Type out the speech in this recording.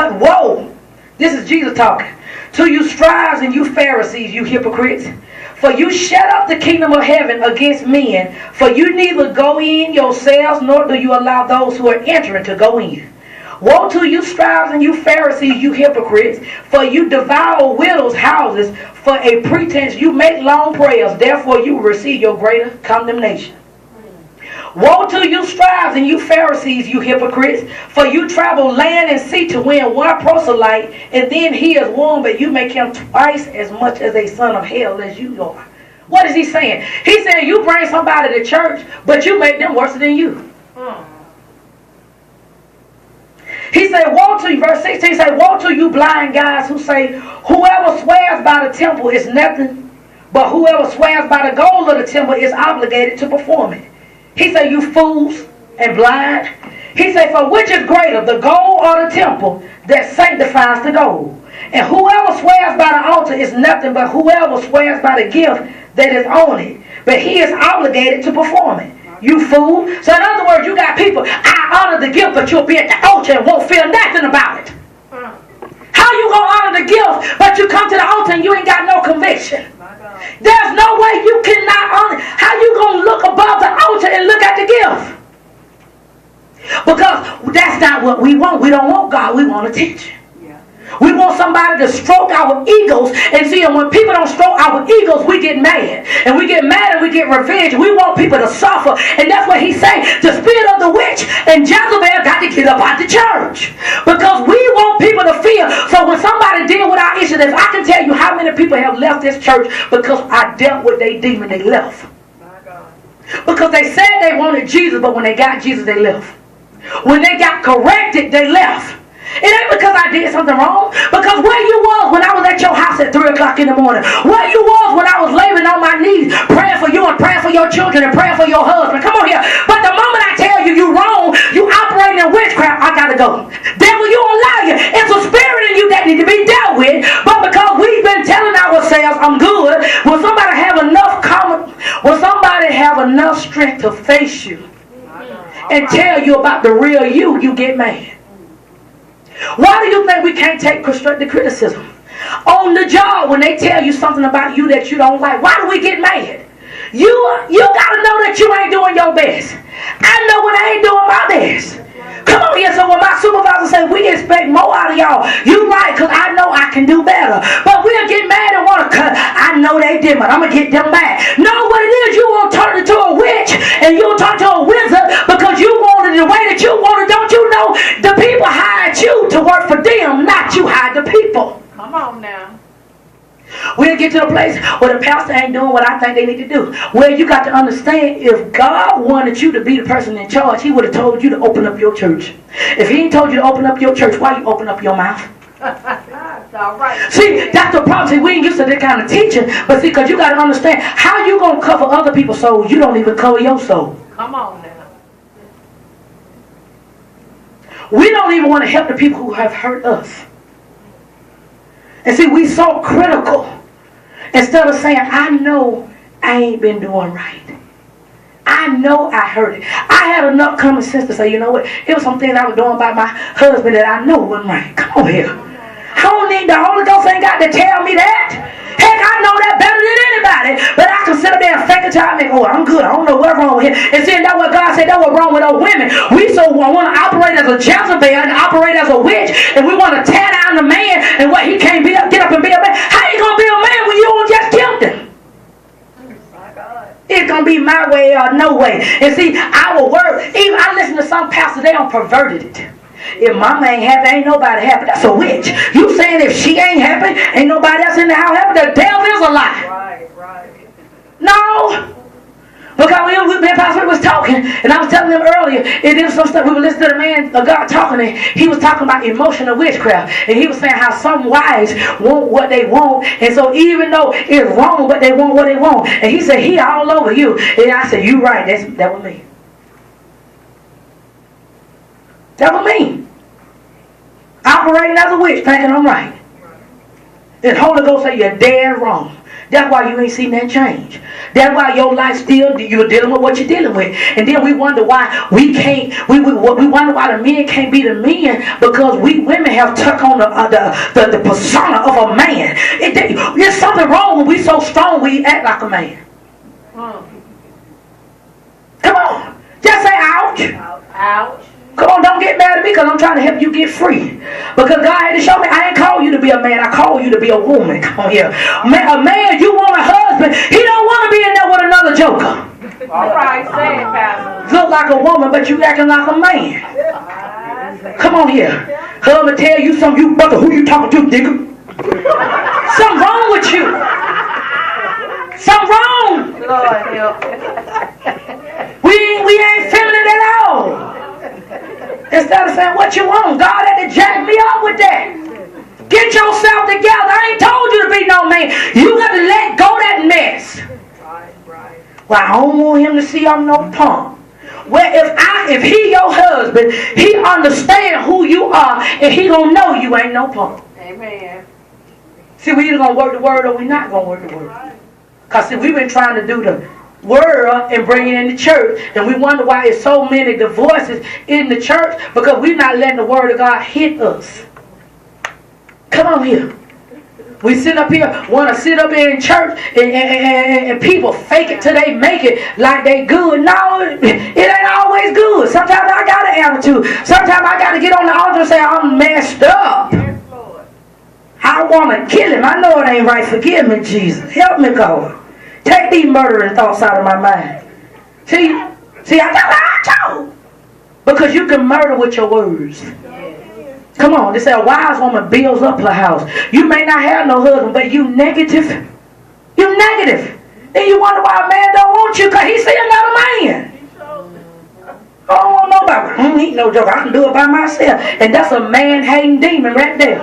But woe, this is Jesus talking, to you scribes and you Pharisees, you hypocrites, for you shut up the kingdom of heaven against men, for you neither go in yourselves, nor do you allow those who are entering to go in. Woe to you scribes and you Pharisees, you hypocrites, for you devour widows' houses for a pretense. You make long prayers, therefore you will receive your greater condemnation. Woe to you scribes and you Pharisees, you hypocrites, for you travel land and sea to win one proselyte, and then he is one, but you make him twice as much as a son of hell as you are. What is he saying? He's saying you bring somebody to church, but you make them worse than you. He said, woe to you, verse 16 say, woe to you blind guys who say, whoever swears by the temple is nothing, but whoever swears by the gold of the temple is obligated to perform it. He said, you fools and blind. He said, for which is greater, the gold or the temple that sanctifies the gold? And whoever swears by the altar is nothing, but whoever swears by the gift that is on it. But he is obligated to perform it. You fool. So in other words, you got people, I honor the gift, but you'll be at the altar and won't feel nothing about it. How you going to honor the gift, but you come to the altar and you ain't got no conviction? There's no way you cannot honor. How you going to look above the altar and look at the gift? Because that's not what we want. We don't want God. We want attention. We want somebody to stroke our egos. And see, and when people don't stroke our egos, we get mad. And we get mad and we get revenge. We want people to suffer. And that's what he's saying. The spirit of the witch and Jezebel got to get up out the church. Because we want people to fear. So when somebody deal with our issues, if I can tell you how many people have left this church because I dealt with their demon, they left. Because they said they wanted Jesus, but when they got Jesus, they left. When they got corrected, they left. It ain't because I did something wrong. Because where you was when I was at your house at 3 o'clock in the morning. Where you was when I was laying on my knees praying for you and praying for your children and praying for your husband. Come on here. But the moment I tell you you wrong, you operating in witchcraft, I gotta go. Devil, you a liar. It's a spirit in you that need to be dealt with. But because we've been telling ourselves I'm good, will somebody have enough strength to face you and tell you about the real you, you get mad. Why do you think we can't take constructive criticism? On the job, when they tell you something about you that you don't like, why do we get mad? You got to know that you ain't doing your best. I know when I ain't doing my best. Come on here. So when my supervisor say we expect more out of y'all, you right, because I know I can do better. But we'll get mad and want to cut. I know they did, but I'm going to get them back. No, what it is, you won't turn into a witch and you'll turn to a wizard because you wanted the way that you wanted. Don't you know the people hired you to work for them, not you hired the people. Come on now. We'll get to the place where the pastor ain't doing what I think they need to do. Well, you got to understand, if God wanted you to be the person in charge, he would have told you to open up your church. If he ain't told you to open up your church, why you open up your mouth? All right. See, that's the problem. See, we ain't used to that kind of teaching. But see, because you got to understand, how you going to cover other people's souls? You don't even cover your soul. Come on now. We don't even want to help the people who have hurt us. And see, we so critical. Instead of saying, I know I ain't been doing right. I know I hurt it. I had enough common sense to say, you know what? It was some things I was doing by my husband that I know wasn't right. Come on here. I don't need the Holy Ghost ain't got to tell me that. Heck, I know that better than anybody. But I can sit up there and fake it till I make, oh, I'm good. I don't know what's wrong with him. And see, that's what God said, that's what's wrong with those women. We so want to operate as a Jezebel and operate as a witch, and we want to tear down the man and what he can't be up, get up and be a man. How you going to be a man when you don't just killed him? It's going to be my way or no way. And see, our word, even I listen to some pastors, they don't perverted it. If mama ain't happy, ain't nobody happy. That's a witch. You saying if she ain't happy, ain't nobody else in the house happy? The devil is a lie. Right. No. Because me and Pastor was talking, and I was telling them earlier, and there was some stuff, we were listening to the man of God talking, and he was talking about emotional witchcraft. And he was saying how some wives want what they want, and so even though it's wrong, but they want what they want. And he said, he all over you. And I said, you right, that was me. That was me. Operating as a witch, thinking I'm right. And Holy Ghost say you're dead wrong. That's why you ain't seen that change. That's why your life still, you're dealing with what you're dealing with. And then we wonder why we can't, we wonder why the men can't be the men, because we women have took on the persona of a man. There's something wrong when we so strong we act like a man. Come on. Just say ouch. Ouch. Come on, don't get mad at me because I'm trying to help you get free. Because God had to show me I ain't called you to be a man. I called you to be a woman. Come on here. A man, you want a husband. He don't want to be in there with another joker. All right, say it, Pastor. Look like a woman, but you acting like a man. Come on here. Husband tell you something, you brother, who you talking to, nigga? Something wrong with you. Something wrong. Lord help. We ain't feeling it at all. Instead of saying what you want, God had to jack me up with that. Get yourself together. I ain't told you to be no man. You got to let go that mess. Right. Well, I don't want him to see I'm no punk. Well, if he your husband, he understand who you are, and he gonna know you ain't no punk. Amen. See, we either gonna work the word or we not gonna work the word. Cause see, we've been trying to do the word and bring it in the church, and we wonder why there's so many divorces in the church, because we're not letting the word of God hit us. Come on here. We sit up here, want to sit up here in church, and people fake it till they make it like they good. No, it ain't always good. Sometimes I got an attitude. Sometimes I got to get on the altar and say I'm messed up. Yes, Lord. I want to kill him. I know it ain't right. Forgive me, Jesus. Help me, God. Take these murdering thoughts out of my mind. See, I told. Because you can murder with your words. Come on, they say a wise woman builds up her house. You may not have no husband, but you negative. You negative. Then you wonder why a man don't want you, because he see another man. I don't want nobody. He ain't no joke. I can do it by myself. And that's a man-hating demon right there.